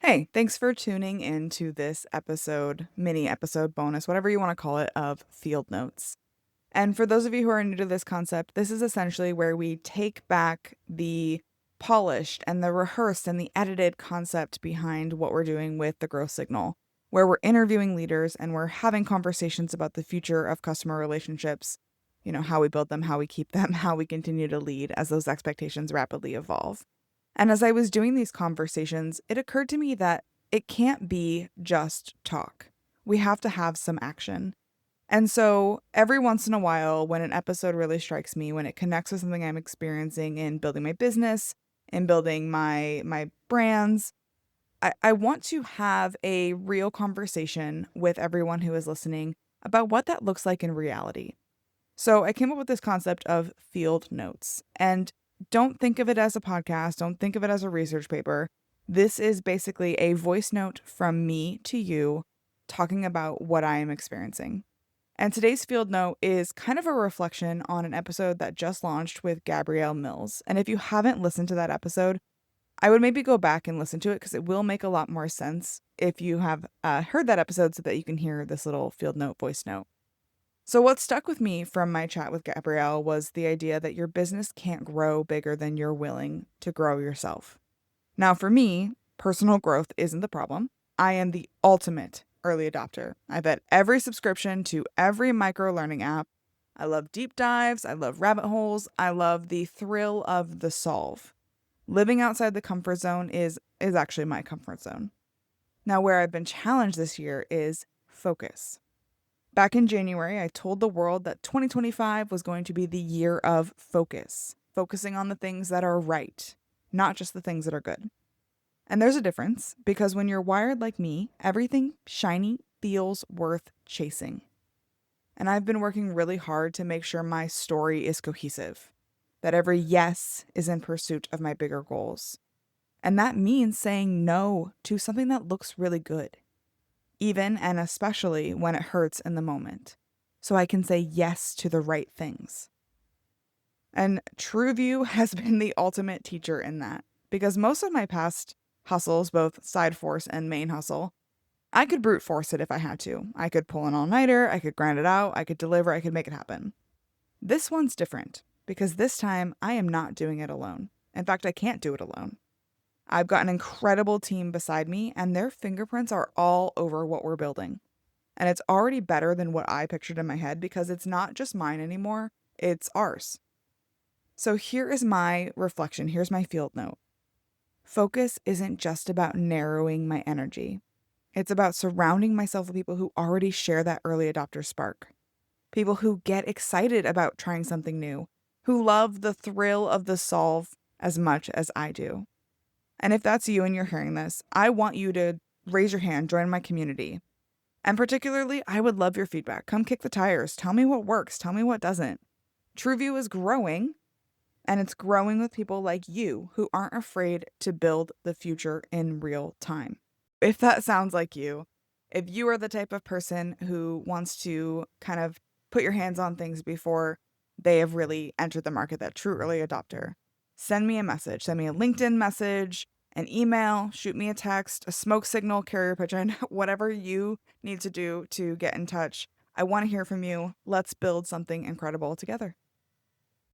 Hey, thanks for tuning into this episode, mini episode bonus, whatever you want to call it, of Field Notes. And for those of you who are new to this concept, this is essentially where we take back the polished and the rehearsed and the edited concept behind what we're doing with the growth signal, where we're interviewing leaders and we're having conversations about the future of customer relationships, how we build them, how we keep them, how we continue to lead as those expectations rapidly evolve. And as I was doing these conversations, it occurred to me that it can't be just talk. We have to have some action. And so every once in a while, when an episode really strikes me, when it connects with something I'm experiencing in building my business, in building my brands, I want to have a real conversation with everyone who is listening about what that looks like in reality. So I came up with this concept of field notes. And don't think of it as a podcast, don't think of it as a research paper. This is basically a voice note from me to you talking about what I am experiencing. And today's field note is kind of a reflection on an episode that just launched with Gabrielle Mills. And if you haven't listened to that episode, I would maybe go back and listen to it because it will make a lot more sense if you have heard that episode so that you can hear this little field note voice note. So, what stuck with me from my chat with Gabrielle was the idea that your business can't grow bigger than you're willing to grow yourself. Now, for me, personal growth isn't the problem. I am the ultimate early adopter. I've had every subscription to every micro learning app. I love deep dives. I love rabbit holes. I love the thrill of the solve. Living outside the comfort zone is actually my comfort zone. Now, where I've been challenged this year is focus. Back in January, I told the world that 2025 was going to be the year of focus, focusing on the things that are right, not just the things that are good. And there's a difference because when you're wired like me, everything shiny feels worth chasing. And I've been working really hard to make sure my story is cohesive, that every yes is in pursuit of my bigger goals. And that means saying no to something that looks really good, even and especially when it hurts in the moment, so I can say yes to the right things. And Truvue has been the ultimate teacher in that, because most of my past hustles, both side force and main hustle, I could brute force it if I had to. I could pull an all-nighter, I could grind it out, I could deliver, I could make it happen. This one's different, because this time I am not doing it alone. In fact, I can't do it alone. I've got an incredible team beside me, and their fingerprints are all over what we're building. And it's already better than what I pictured in my head because it's not just mine anymore, it's ours. So here is my reflection. Here's my field note. Focus isn't just about narrowing my energy. It's about surrounding myself with people who already share that early adopter spark. People who get excited about trying something new, who love the thrill of the solve as much as I do. And if that's you and you're hearing this, I want you to raise your hand, join my community. And particularly, I would love your feedback. Come kick the tires. Tell me what works. Tell me what doesn't. Truvue is growing, and it's growing with people like you who aren't afraid to build the future in real time. If that sounds like you, if you are the type of person who wants to kind of put your hands on things before they have really entered the market, that true early adopter, send me a message. Send me a LinkedIn message, an email, shoot me a text, a smoke signal, carrier pigeon, whatever you need to do to get in touch. I want to hear from you. Let's build something incredible together.